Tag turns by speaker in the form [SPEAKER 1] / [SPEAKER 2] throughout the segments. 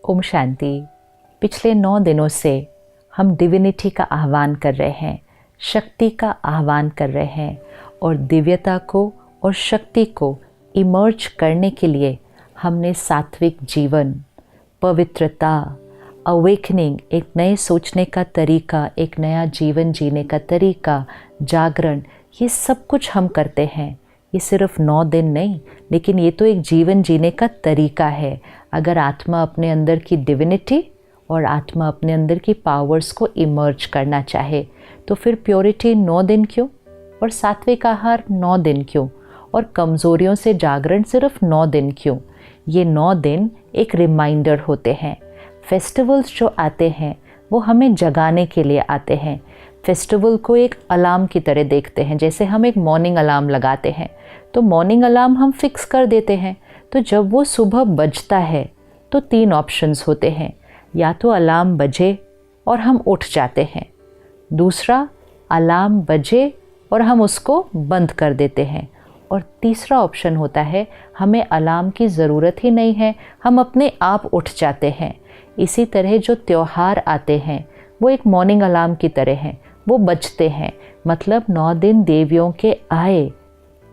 [SPEAKER 1] ओम शांति। पिछले 9 दिनों से हम डिविनिटी का आह्वान कर रहे हैं, शक्ति का आह्वान कर रहे हैं और दिव्यता को और शक्ति को इमर्ज करने के लिए हमने सात्विक जीवन, पवित्रता, अवेकनिंग, एक नए सोचने का तरीका, एक नया जीवन जीने का तरीका, जागरण, ये सब कुछ हम करते हैं। ये सिर्फ 9 दिन नहीं, लेकिन ये तो एक जीवन जीने का तरीका है। अगर आत्मा अपने अंदर की डिविनिटी और आत्मा अपने अंदर की पावर्स को इमर्ज करना चाहे तो फिर प्योरिटी 9 दिन क्यों, और सात्विक आहार 9 दिन क्यों, और कमज़ोरियों से जागरण सिर्फ 9 दिन क्यों। ये 9 दिन एक रिमाइंडर होते हैं। फेस्टिवल्स जो आते हैं वो हमें जगाने के लिए आते हैं। फेस्टिवल को एक अलार्म की तरह देखते हैं। जैसे हम एक मॉर्निंग अलार्म लगाते हैं तो मॉर्निंग अलार्म हम फिक्स कर देते हैं, तो जब वो सुबह बजता है तो 3 ऑप्शंस होते हैं। या तो अलार्म बजे और हम उठ जाते हैं, दूसरा अलार्म बजे और हम उसको बंद कर देते हैं, और तीसरा ऑप्शन होता है हमें अलार्म की ज़रूरत ही नहीं है, हम अपने आप उठ जाते हैं। इसी तरह जो त्यौहार आते हैं वो एक मॉर्निंग अलार्म की तरह हैं, वो बजते हैं। मतलब 9 दिन देवियों के आए,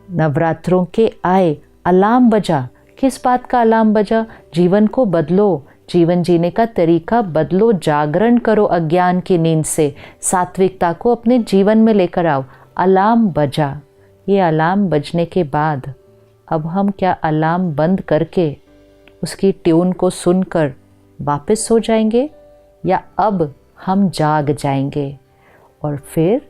[SPEAKER 1] नवरात्रों के आए, अलार्म बजा। किस बात का अलार्म बजा? जीवन को बदलो, जीवन जीने का तरीका बदलो, जागरण करो अज्ञान की नींद से, सात्विकता को अपने जीवन में लेकर आओ। अलार्म बजा। ये अलार्म बजने के बाद अब हम क्या अलार्म बंद करके उसकी ट्यून को सुनकर वापस सो जाएंगे, या अब हम जाग जाएंगे? और फिर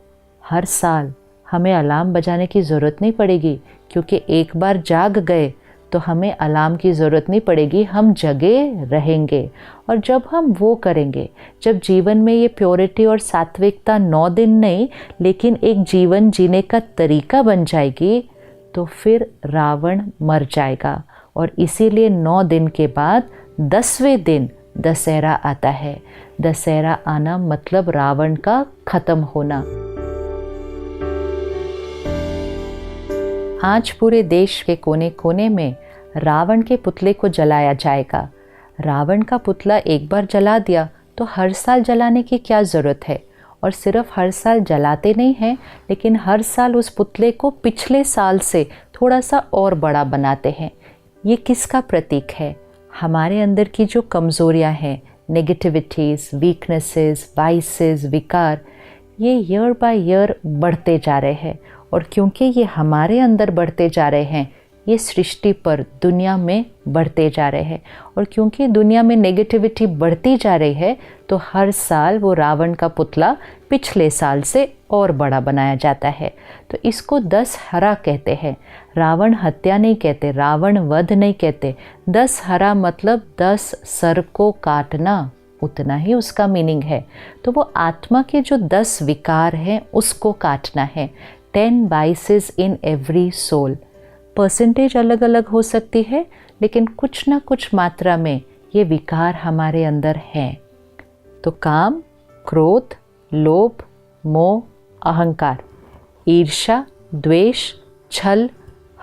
[SPEAKER 1] हर साल हमें अलार्म बजाने की ज़रूरत नहीं पड़ेगी, क्योंकि एक बार जाग गए तो हमें अलार्म की ज़रूरत नहीं पड़ेगी, हम जगे रहेंगे। और जब हम वो करेंगे, जब जीवन में ये प्योरिटी और सात्विकता 9 दिन नहीं लेकिन एक जीवन जीने का तरीका बन जाएगी, तो फिर रावण मर जाएगा। और इसीलिए 9 दिन के बाद 10वें दिन दशहरा आता है। दशहरा आना मतलब रावण का खत्म होना। आज पूरे देश के कोने कोने में रावण के पुतले को जलाया जाएगा। रावण का पुतला एक बार जला दिया तो हर साल जलाने की क्या ज़रूरत है? और सिर्फ हर साल जलाते नहीं हैं, लेकिन हर साल उस पुतले को पिछले साल से थोड़ा सा और बड़ा बनाते हैं। ये किसका प्रतीक है? हमारे अंदर की जो कमज़ोरियाँ हैं, नेगेटिविटीज़, वीकनेसेस, वाइसेस, विकार, ये ईयर बाय ईयर बढ़ते जा रहे हैं। और क्योंकि ये हमारे अंदर बढ़ते जा रहे हैं, ये सृष्टि पर, दुनिया में बढ़ते जा रहे हैं। और क्योंकि दुनिया में नेगेटिविटी बढ़ती जा रही है, तो हर साल वो रावण का पुतला पिछले साल से और बड़ा बनाया जाता है। तो इसको दशहरा कहते हैं। रावण हत्या नहीं कहते, रावण वध नहीं कहते। दशहरा मतलब 10 सर को काटना, उतना ही उसका मीनिंग है। तो वो आत्मा के जो 10 विकार हैं उसको काटना है। 10 vices in every soul। Percentage अलग अलग हो सकती है, लेकिन कुछ ना कुछ मात्रा में ये विकार हमारे अंदर हैं। तो काम, क्रोध, लोभ, मोह, अहंकार, ईर्ष्या, द्वेष, छल,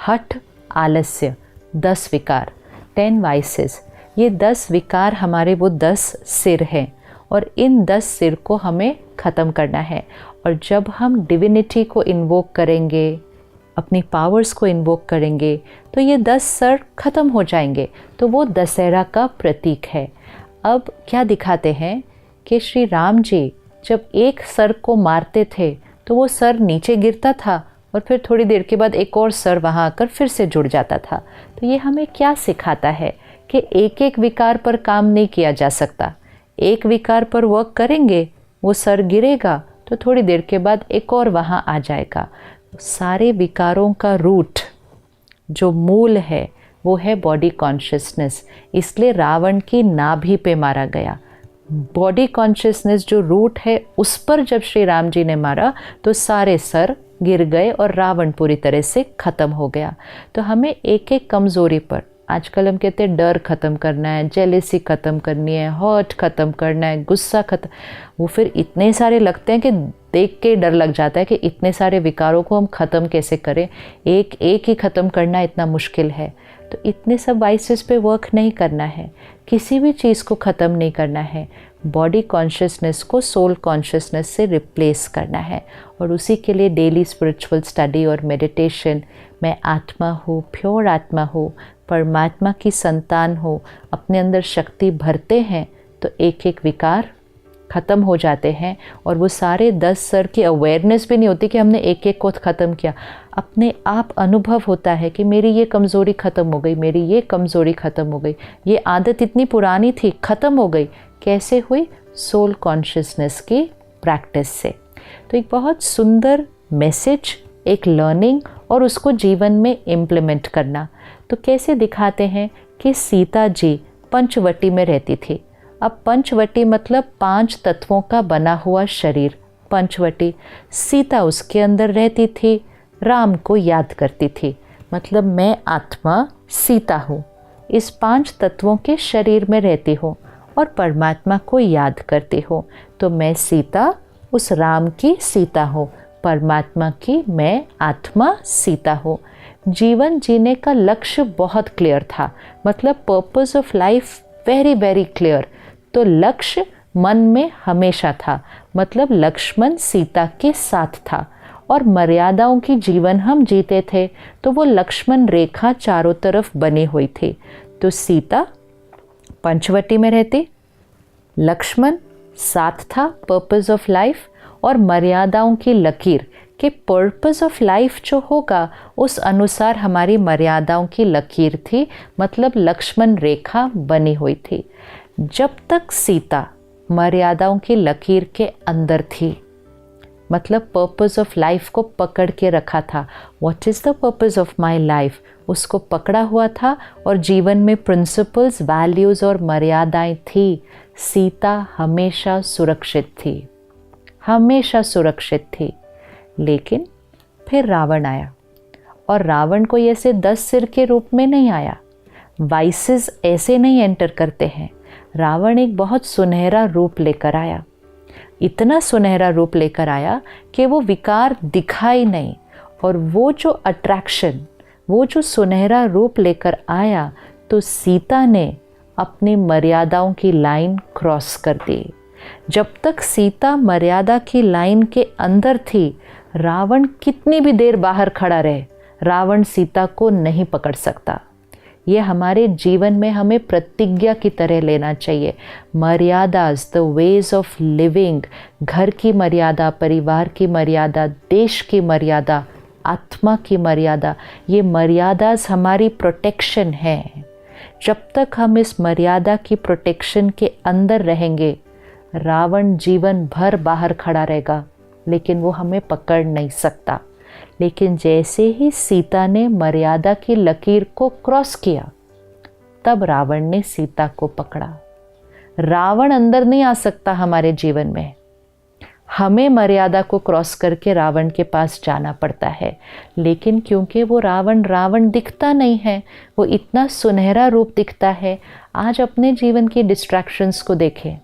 [SPEAKER 1] हठ, आलस्य, 10 विकार, 10 vices। ये 10 विकार हमारे वो 10 सिर हैं, और इन 10 सिर को हमें ख़त्म करना है। और जब हम डिविनिटी को इन्वोक करेंगे, अपनी पावर्स को इन्वोक करेंगे, तो ये 10 सर ख़त्म हो जाएंगे। तो वो दशहरा का प्रतीक है। अब क्या दिखाते हैं कि श्री राम जी जब एक सर को मारते थे तो वो सर नीचे गिरता था, और फिर थोड़ी देर के बाद एक और सर वहाँ आकर फिर से जुड़ जाता था। तो ये हमें क्या सिखाता है कि एक एक विकार पर काम नहीं किया जा सकता। एक विकार पर वर्क करेंगे, वो सर गिरेगा तो थोड़ी देर के बाद एक और वहाँ आ जाएगा। सारे विकारों का रूट, जो मूल है, वो है बॉडी कॉन्शियसनेस। इसलिए रावण की नाभि पे मारा गया। बॉडी कॉन्शियसनेस जो रूट है, उस पर जब श्री राम जी ने मारा तो सारे सर गिर गए और रावण पूरी तरह से ख़त्म हो गया। तो हमें एक एक कमज़ोरी पर, आजकल हम कहते हैं डर ख़त्म करना है, जेलेसी ख़त्म करनी है, हर्ट ख़त्म करना है, गुस्सा ख़त्म, वो फिर इतने सारे लगते हैं कि देख के डर लग जाता है कि इतने सारे विकारों को हम ख़त्म कैसे करें। एक एक ही ख़त्म करना इतना मुश्किल है। तो इतने सब वाइसेस पे वर्क नहीं करना है। किसी भी चीज़ को ख़त्म नहीं करना है, बॉडी कॉन्शियसनेस को सोल कॉन्शियसनेस से रिप्लेस करना है। और उसी के लिए डेली स्पिरिचुअल स्टडी और मेडिटेशन, मैं आत्मा हूँ, प्योर आत्मा हूँ, परमात्मा की संतान हो, अपने अंदर शक्ति भरते हैं तो एक एक विकार ख़त्म हो जाते हैं। और वो सारे 10 स्तर की अवेयरनेस भी नहीं होती कि हमने एक एक को ख़त्म किया, अपने आप अनुभव होता है कि मेरी ये कमज़ोरी ख़त्म हो गई, मेरी ये कमज़ोरी ख़त्म हो गई, ये आदत इतनी पुरानी थी ख़त्म हो गई। कैसे हुई? सोल कॉन्शियसनेस की प्रैक्टिस से। तो एक बहुत सुंदर मैसेज, एक लर्निंग और उसको जीवन में इम्प्लीमेंट करना। तो कैसे दिखाते हैं कि सीता जी पंचवटी में रहती थी। अब पंचवटी मतलब 5 तत्वों का बना हुआ शरीर, पंचवटी। सीता उसके अंदर रहती थी, राम को याद करती थी। मतलब मैं आत्मा सीता हूँ, इस 5 तत्वों के शरीर में रहती हूँ और परमात्मा को याद करती हूँ। तो मैं सीता उस राम की सीता हूँ, परमात्मा की मैं आत्मा सीता हूँ। जीवन जीने का लक्ष्य बहुत क्लियर था, मतलब purpose of life very very clear. तो लक्ष्य मन में हमेशा था, मतलब लक्ष्मण सीता के साथ था। और मर्यादाओं की जीवन हम जीते थे तो वो लक्ष्मण रेखा चारों तरफ बनी हुई थी। तो सीता पंचवटी में रहती, लक्ष्मण साथ था, पर्पस ऑफ लाइफ, और मर्यादाओं की लकीर कि पर्पस ऑफ लाइफ जो होगा उस अनुसार हमारी मर्यादाओं की लकीर थी, मतलब लक्ष्मण रेखा बनी हुई थी। जब तक सीता मर्यादाओं की लकीर के अंदर थी, मतलब पर्पस ऑफ लाइफ को पकड़ के रखा था, what is the purpose of my life, उसको पकड़ा हुआ था और जीवन में प्रिंसिपल्स, वैल्यूज़ और मर्यादाएं थी, सीता हमेशा सुरक्षित थी, हमेशा सुरक्षित थी। लेकिन फिर रावण आया, और रावण को ऐसे 10 सिर के रूप में नहीं आया, वाइसेस ऐसे नहीं एंटर करते हैं। रावण एक बहुत सुनहरा रूप लेकर आया, इतना सुनहरा रूप लेकर आया कि वो विकार दिखा ही नहीं। और वो जो अट्रैक्शन, वो जो सुनहरा रूप लेकर आया, तो सीता ने अपनी मर्यादाओं की लाइन क्रॉस कर दी। जब तक सीता मर्यादा की लाइन के अंदर थी, रावण कितनी भी देर बाहर खड़ा रहे, रावण सीता को नहीं पकड़ सकता। ये हमारे जीवन में हमें प्रतिज्ञा की तरह लेना चाहिए। मर्यादाज, द वेज ऑफ लिविंग, घर की मर्यादा, परिवार की मर्यादा, देश की मर्यादा, आत्मा की मर्यादा, ये मर्यादाज हमारी प्रोटेक्शन है। जब तक हम इस मर्यादा की प्रोटेक्शन के अंदर रहेंगे, रावण जीवन भर बाहर खड़ा रहेगा, लेकिन वो हमें पकड़ नहीं सकता। लेकिन जैसे ही सीता ने मर्यादा की लकीर को क्रॉस किया, तब रावण ने सीता को पकड़ा। रावण अंदर नहीं आ सकता हमारे जीवन में, हमें मर्यादा को क्रॉस करके रावण के पास जाना पड़ता है। लेकिन क्योंकि वो रावण दिखता नहीं है, वो इतना सुनहरा रूप दिखता है। आज अपने जीवन की डिस्ट्रैक्शंस को देखें,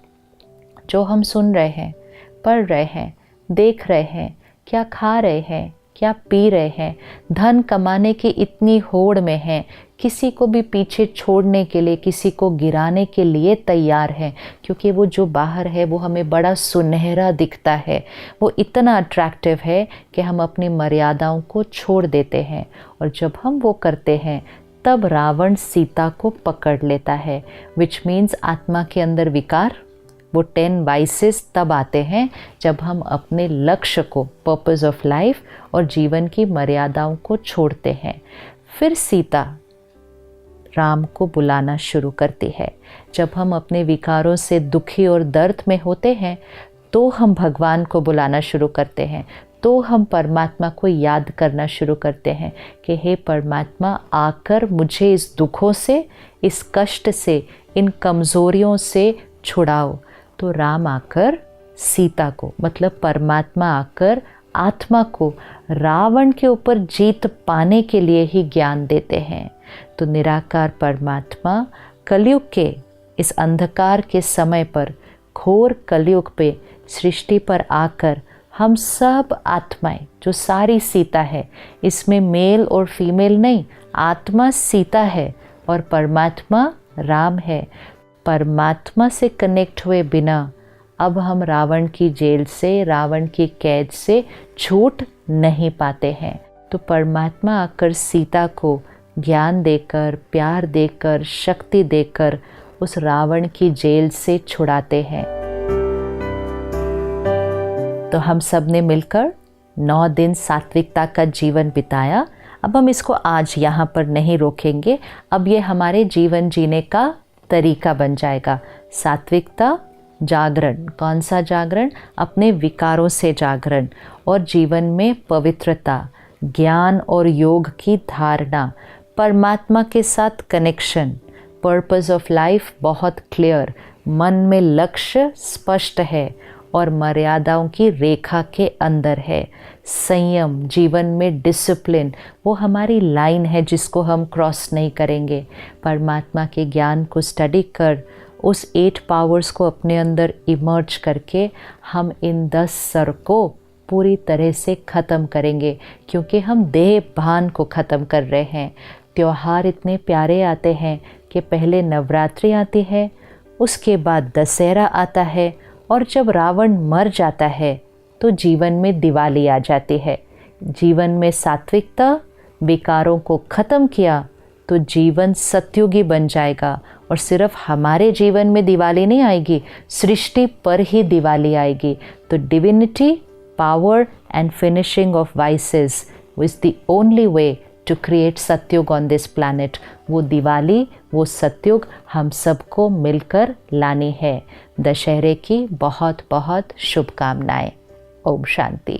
[SPEAKER 1] जो हम सुन रहे हैं, पढ़ रहे हैं, देख रहे हैं, क्या खा रहे हैं, क्या पी रहे हैं, धन कमाने की इतनी होड़ में हैं, किसी को भी पीछे छोड़ने के लिए, किसी को गिराने के लिए तैयार हैं, क्योंकि वो जो बाहर है वो हमें बड़ा सुनहरा दिखता है, वो इतना अट्रैक्टिव है कि हम अपनी मर्यादाओं को छोड़ देते हैं। और जब हम वो करते हैं, तब रावण सीता को पकड़ लेता है, विच मीन्स आत्मा के अंदर विकार, वो 10 वाइसेस तब आते हैं जब हम अपने लक्ष्य को, पर्पस ऑफ लाइफ और जीवन की मर्यादाओं को छोड़ते हैं। फिर सीता राम को बुलाना शुरू करती है। जब हम अपने विकारों से दुखी और दर्द में होते हैं, तो हम भगवान को बुलाना शुरू करते हैं, तो हम परमात्मा को याद करना शुरू करते हैं कि हे परमात्मा, आकर मुझे इस दुखों से, इस कष्ट से, इन कमज़ोरियों से छुड़ाओ। तो राम आकर सीता को, मतलब परमात्मा आकर आत्मा को रावण के ऊपर जीत पाने के लिए ही ज्ञान देते हैं। तो निराकार परमात्मा कलयुग के इस अंधकार के समय पर, घोर कलयुग पे सृष्टि पर आकर हम सब आत्माएं, जो सारी सीता है, इसमें मेल और फीमेल नहीं, आत्मा सीता है और परमात्मा राम है। परमात्मा से कनेक्ट हुए बिना अब हम रावण की जेल से, रावण की कैद से छूट नहीं पाते हैं। तो परमात्मा आकर सीता को ज्ञान देकर, प्यार देकर, शक्ति देकर उस रावण की जेल से छुड़ाते हैं। तो हम सब ने मिलकर 9 दिन सात्विकता का जीवन बिताया। अब हम इसको आज यहाँ पर नहीं रोकेंगे, अब ये हमारे जीवन जीने का तरीका बन जाएगा। सात्विकता, जागरण। कौन सा जागरण? अपने विकारों से जागरण, और जीवन में पवित्रता, ज्ञान और योग की धारणा, परमात्मा के साथ कनेक्शन, पर्पस ऑफ लाइफ बहुत क्लियर, मन में लक्ष्य स्पष्ट है और मर्यादाओं की रेखा के अंदर है। संयम, जीवन में डिसिप्लिन, वो हमारी लाइन है जिसको हम क्रॉस नहीं करेंगे। परमात्मा के ज्ञान को स्टडी कर उस 8 पावर्स को अपने अंदर इमर्ज करके हम इन 10 सर को पूरी तरह से ख़त्म करेंगे, क्योंकि हम देह भान को ख़त्म कर रहे हैं। त्योहार इतने प्यारे आते हैं कि पहले नवरात्रि आती है, उसके बाद दशहरा आता है, और जब रावण मर जाता है तो जीवन में दिवाली आ जाती है। जीवन में सात्विकता, विकारों को ख़त्म किया तो जीवन सत्युगी बन जाएगा। और सिर्फ हमारे जीवन में दिवाली नहीं आएगी, सृष्टि पर ही दिवाली आएगी। तो divinity, power and finishing of vices is the only way to create Satyug on this planet. वो दिवाली, वो सत्युग हम सबको मिलकर लानी है। दशहरे की बहुत बहुत शुभकामनाएं। ओम शांति।